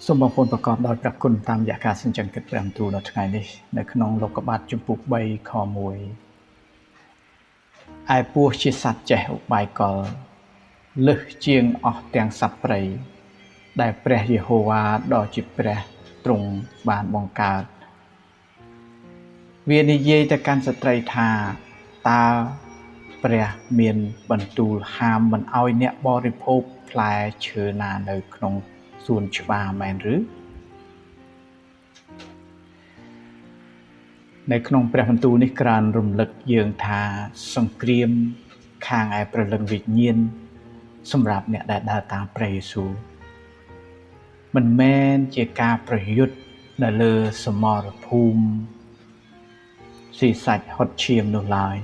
សូមបងប្អូនប្រកបដោយព្រះគុណតាមយកាសញ្ចឹងគិតព្រះបន្ទូលនៅថ្ងៃនេះនៅក្នុងលោកុបាទជំពូក3ខ1ឯពស់ជាសត្វចេះឧបាយកលលើសជាងអស់ទាំងសត្វព្រៃដែលព្រះយេហូវ៉ាដ៏ជាព្រះទ្រង់បានបង្កើតវានិយាយទៅកាន់ស្ត្រីថាតើព្រះមានបន្ទូលហាមមិនឲ្យអ្នកបរិភោគផ្លែឈើណានៅក្នុងសួនច្បារមែនឬនៅក្នុងព្រះបន្ទូលនេះក្រានរំលឹកយើងថាសង្គ្រាមខាងឯព្រលឹងវិញ្ញាណសម្រាប់អ្នកដែលដើរតាមព្រះយេស៊ូវមិនមែនជាការប្រយុទ្ធនៅលើសមរភូមិស៊ីសាច់ហុតឈាមនោះឡើយ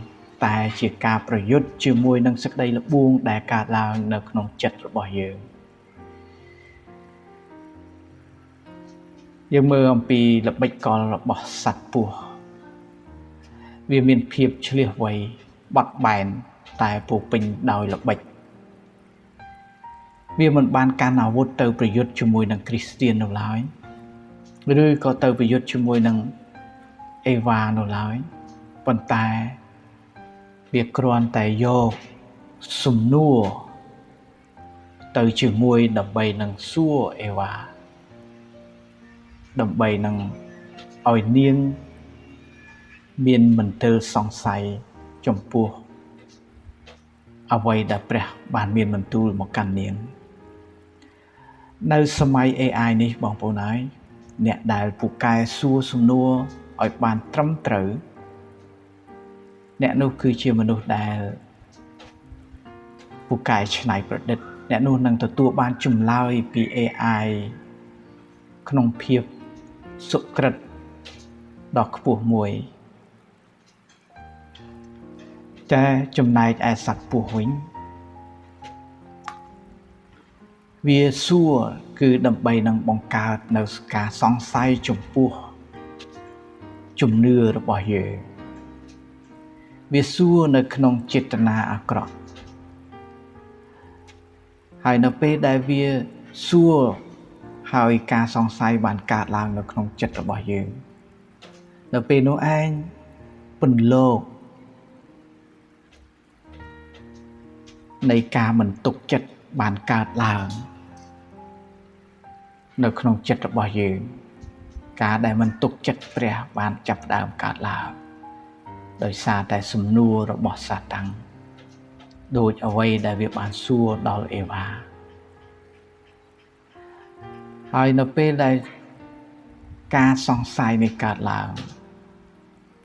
តែជាការប្រយុទ្ធជាមួយនឹងសេចក្តីល្បួងដែលកើតឡើងនៅក្នុងចិត្តរបស់យើងមើលអំពីល្បិចកលរបស់សត្វពស់វាមានភាពឆ្លៀសវៃបត់បែនតែពោពេញដោយល្បិចវាមិនបានកាន់អាវុធទៅប្រយុទ្ធជាមួយនឹងគ្រីស្ទាននោះឡើយឬក៏ទៅប្រយុទ្ធជាមួយនឹងអេវ៉ានោះឡើយប៉ុន្តែវាគ្រាន់តែយកសំណួរទៅជាមួយដើម្បីនឹងសួរអេវ៉ាដើម្បីនឹងឲ្យនាងមានមន្ទិលសង្ស័យចំពោះអ្វីដែលព្រះបានមានបន្ទូលមកកាន់នាងនៅសម័យ AI នេះបងប្អូនហើយអ្នកដែលពូកែសួរសំណួរឲ្យបានត្រឹមត្រូវអ្នកនោះគឺជាមនុស្សដែលពូកែច្នៃប្រឌិតអ្នកនោះនឹងទទួលបានចម្លើយពី AI ក្នុងភាពសុក្រិតដ៏ខ្ពស់មួយតែចំណែកឯសត្វពស់វិញវាសួរគឺដើម្បីនឹងបង្កើតនៅការសង្ស័យចំពោះជំនឿរបស់យើងវាសួរនៅក្នុងចេតនាអាក្រក់ហើយនៅពេលដែលវាសួរហើយការសង្ស័យបានកើតឡើងនៅក្នុងចិត្តរបស់យើងនៅពេលនោះឯងពន្លកនៃការមិនទុកចិត្តបានកើតឡើងនៅក្នុងចិត្តរបស់យើងការដែលមិនទុកចិត្តព្រះបានចាប់ផ្ដើមកើតឡើងដោយសារតែសំណួររបស់សាតាំងដូចអ្វីដែលវាបានសួរដល់អេវ៉ាហើយនៅពេលដែលការសង្ស័យនេះកើតឡើង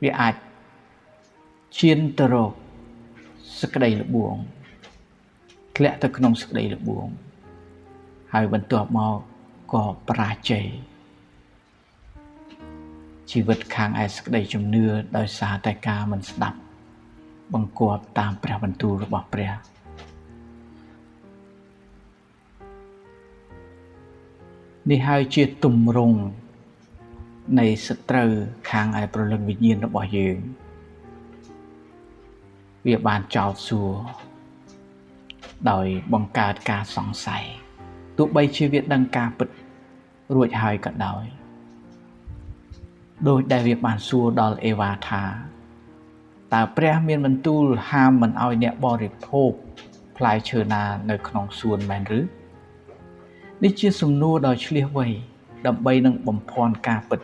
វាអាចឈានទៅរកសេចក្តីល្បួងធ្លាក់ទៅក្នុងសេចក្តីល្បួងហើយបន្ទាប់មកក៏បរាជ័យជីវិតខាងឯសេចក្តីជំនឿដោយសារតែការមិនស្ដាប់បង្គាប់តាមព្រះបន្ទូលរបស់ព្រះនេះហើយជាទម្រង់នៃសត្រូវខាងឯព្រលឹងវិញ្ញាណរបស់យើងវាបានចោទសួរដោយបង្កើតការសង្ស័យទោះបីជាវាដឹងការពិតរួចហើយក៏ដោយដោយដែលវាបានសួរដល់អេវ៉ាថាតើព្រះមានបន្ទូលហាមមិនឲ្យអ្នកបរិភោគផ្លែឈើណានៅក្នុងសួនមែនឬនេះជាសំណួរដ៏ឆ្លៀសវៃដើម្បីនឹងបំភាន់ការពិត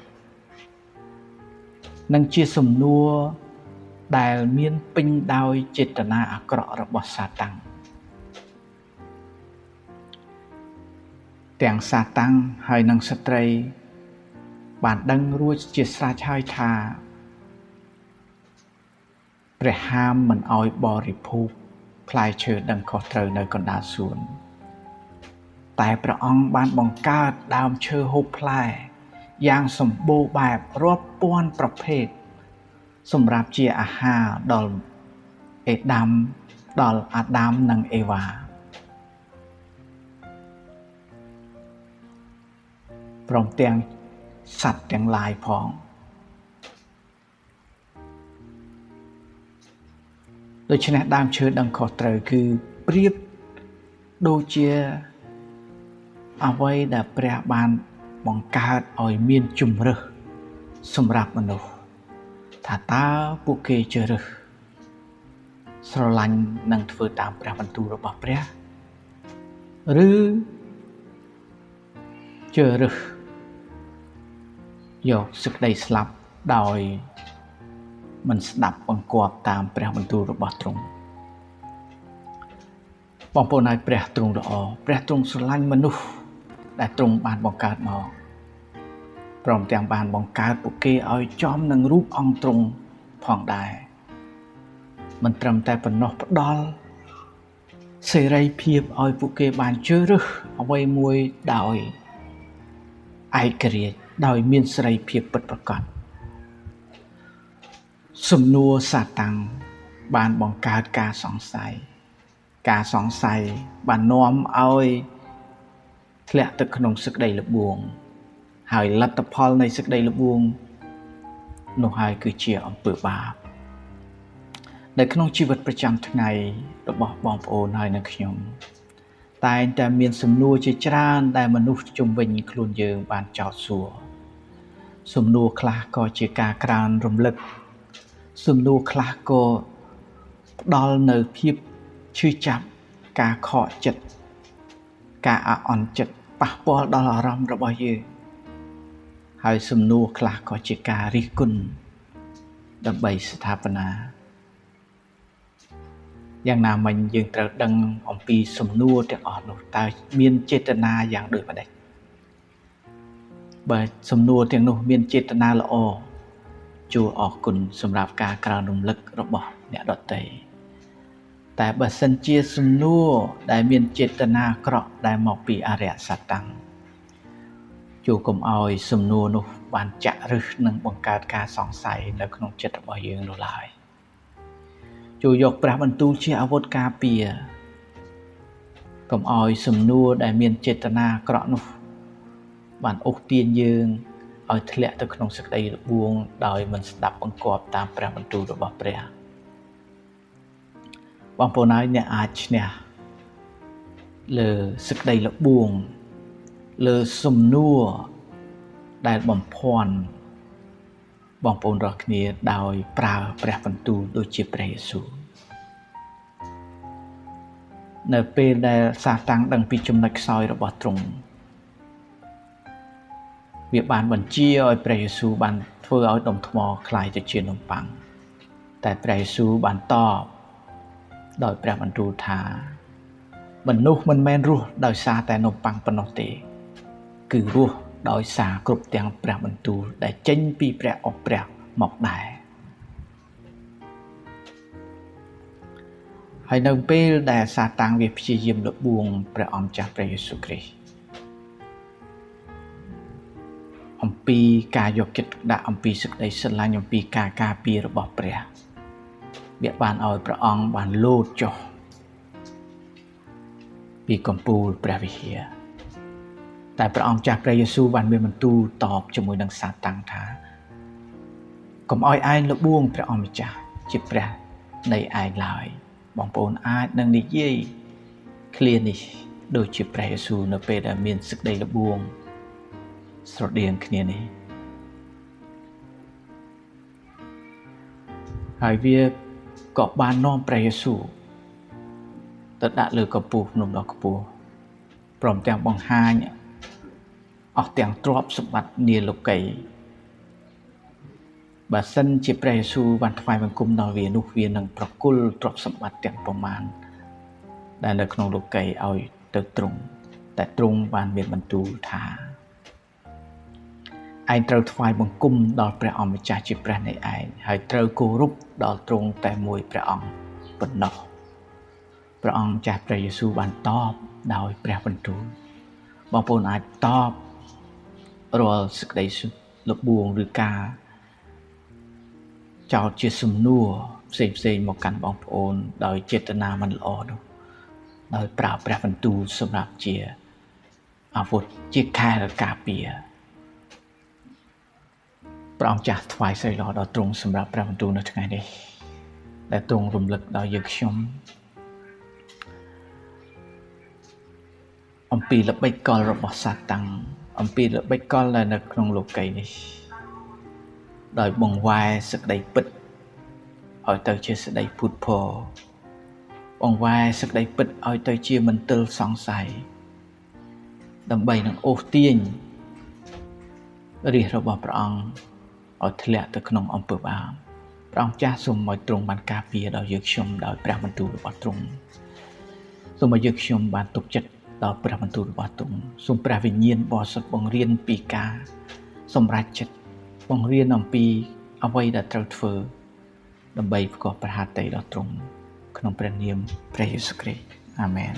និងជាសំណួរដែលមានពេញដោយចេតនាអាក្រក់របស់សាតាំងទាំងសាតាំងហើយនិងស្ត្រីបានដឹងរួចជាស្រេចហើយថាព្រះហាមមិនឲ្យបរិភោគផ្លែឈើដឹងខុសត្រូវនៅកណ្ដាលសួនតែព្រះអង្គបានបង្កើតដើមឈើហូបផ្លែយ៉ាងសម្បូរបែបរាប់ពាន់ប្រភេទសម្រាប់ជាអាហារដល់អាដាមនិងអេវ៉ាព្រមទាំងសត្វទាំងឡាយផងដូច្នេះដើមឈើដឹងខុសត្រូវគឺប្រៀបដូចជាអ្វីដែលព្រះបាន បង្កើតឲ្យមានជំរើសសម្រាប់មនុស្សថាតើពួកគេជ្រើសរើសស្រឡាញ់និងធ្វើតាមព្រះបន្ទូលរបស់ព្រះឬជ្រើសរើសយកសេចក្តីស្លាប់ដោយមិនស្ដាប់បង្គាប់តាមព្រះបន្ទូលរបស់ទ្រង់បងប្អូនហើយព្រះទ្រង់ល្អព្រះទ្រង់ស្រឡាញ់មនុស្សដែលទ្រង់បានបង្កើតមកព្រមទាំងបានបង្កើតពួកគេឲ្យចំនឹងរូបអង្គទ្រង់ផងដែរមិនត្រឹមតែប៉ុណ្ណោះផ្ដល់សេរីភាពឲ្យពួកគេបានជ្រើសរើសអ្វីមួយដោយឯករាជ្យដោយមានសេរីភាពពិតប្រាកដសំណួរសាតាំងបានបង្កើតការសង្ស័យបាននាំឲ្យធ្លាក់ទៅក្នុងសេចក្តីល្បួងហើយលទ្ធផលនៃសេចក្តីល្បួងនោះហើយគឺជាអំពើបាបនៅក្នុងជីវិតប្រចាំថ្ងៃរបស់បងប្អូនហើយនិងខ្ញុំតែងតែមានសំណួរជាច្រើនដែលមនុស្សជុំវិញខ្លួនយើងបានចោទសួរសំណួរខ្លះក៏ជាការក្រើនរំលឹកសំណួរខ្លះក៏ផ្ដល់នៅភាពឈឺចាប់ការខកចិត្តការអាក់អន់ចិត្តប៉ះពាល់ដល់អារម្មណ៍របស់យើងហើយសំណួរខ្លះក៏ជាការរិះគន់ដើម្បីស្ថាបនាយ៉ាងណាមិញយើងត្រូវដឹងអំពីសំណួរទាំងអស់នោះតើមានចេតនាយ៉ាងដូចម្តេចបើសំណួរទាំងនោះមានចេតនាល្អជួអរគុណសម្រាប់ការក្រើនរំលឹករបស់អ្នកដទៃតែបើសិនជាសំណួរដែលមានចេតនាអាក្រក់ដែលមកពីអរិយសត្តាំងជួកុំឲ្យសំណួរនោះបានចាក់ឫសនិងបង្កើតការសង្ស័យនៅក្នុងចិត្តរបស់យើងនោះឡើយជួយយកព្រះបន្ទូលជាអាវុធការពារកុំឲ្យសំណួរដែលមានចេតនាអាក្រក់នោះបានអូសទាញយើងឲ្យធ្លាក់ទៅក្នុងសេចក្តីល្បួងដោយមិនស្ដាប់បង្គាប់តាមព្រះបន្ទូលរបស់ព្រះបងប្អូនហើយអ្នកអាចឈ្នះលើសេចក្តីល្បួងលើសំណួរដែលបំភាន់បងប្អូនរាល់គ្នាដោយប្រើព្រះបន្ទូលដូចជាព្រះយេស៊ូវនៅពេលដែលសាតាំងដឹងពីចំណុចខ្សោយរបស់ទ្រង់វាបានបញ្ជាឲ្យព្រះយេស៊ូវបានធ្វើឲ្យដុំថ្មคล้ายទៅជានំប៉័ងតែព្រះយេស៊ូវបានតបដោយព្រះបន្ទូលថាមនុស្សមិនមែនរស់ដោយសារតែនំប៉័ងប៉ុណ្ណោះទេគឺរស់ដោយសារគ្រប់ទាំងព្រះបន្ទូលដែលចេញពីព្រះអស់ព្រះមកដែរហើយនៅពេលដែលសាតាំងវាព្យាយាមលបួងព្រះអង្គចាស់ព្រះយេស៊ូវគ្រីស្ទអំពីការយកចិត្តទុកដាក់អំពីសេចក្តីស្រឡាញ់អំពីការការពាររបស់ព្រះវាបានឲ្យព្រះអង្គបានលោតចុះពីកំពូលព្រះវិហារតែព្រះអង្គចាស់ព្រះយេស៊ូវបានមានបន្ទូលតបជាមួយនឹងសាតាំងថាកុំឲ្យឯងលបួងព្រះអង្គម្ចាស់ជាព្រះនៃឯងឡើយបងប្អូនអាចនឹងនិយាយឃ្លានេះដូចជាព្រះយេស៊ូវនៅពេលដែលមានសេចក្តីលបួងស្រដៀងគ្នានេះហើយវាក៏បាននាំព្រះយេស៊ូវទៅដាក់លើកំពូលភ្នំដ៏ខ្ពស់ព្រមទាំងបង្ហាញអស់ទាំងទ្រព្យសម្បត្តិនាលោកីបើសិនជាព្រះយេស៊ូវបានថ្វាយបង្គំដល់វានោះវានឹងប្រគល់ទ្រព្យសម្បត្តិទាំងប្រមាណដែលនៅក្នុងលោកីឲ្យទៅទ្រង់តែទ្រង់បានមានបន្ទូលថាឯងត្រូវថ្វាយបង្គំដល់ព្រះអង្គម្ចាស់ជាព្រះនៃឯងហើយត្រូវគោរពដល់ទ្រង់តែមួយព្រះអង្គប៉ុណ្ណោះព្រះអង្គចាស់ព្រះយេស៊ូវបានតបដោយព្រះបន្ទូលបងប្អូនអាចតបរាល់សេចក្តីលបួងឬការចោទជាសំណួរផ្សេងមកកាន់បងប្អូនដោយចេតនាមិនល្អនោះដោយប្រើព្រះបន្ទូលសម្រាប់ជាអាវុធជាខែលការពារព្រះអង្គចាស់ថ្វាយសិរីល្អដល់ទ្រង់សម្រាប់ព្រះបន្ទូលនៅថ្ងៃនេះដែលទ្រង់រំលឹកដល់យើងខ្ញុំអំពីល្បិចកលរបស់សាតាំង អំពីល្បិចកលដែលនៅក្នុងលោកីនេះដោយបង្វែរសេចក្តីពិតឲ្យទៅជាសេចក្តីពុតផរបង្វែរសេចក្តីពិតឲ្យទៅជាមន្ទិលសង្ស័យដើម្បីនឹងអូសទាញរាជរបស់ព្រះអង្គឲ្យធ្លាក់ទៅក្នុងអំពើបាបព្រះអង្គចាស់សូមឲ្យទ្រង់បានការពារដល់យើងខ្ញុំដោយព្រះបន្ទូលរបស់ទ្រង់សូមឲ្យយើងខ្ញុំបានទុកចិត្តដល់ព្រះបន្ទូលរបស់ទ្រង់សូមព្រះវិញ្ញាណបរិសុទ្ធបង្រៀនពីការសម្រេចចិត្តបង្រៀនអំពីអ្វីដែលត្រូវធ្វើដើម្បីប្រកបព្រះហឫទ័យដល់ទ្រង់ក្នុងព្រះនាមព្រះយេស៊ូវគ្រីស្ទអាមែន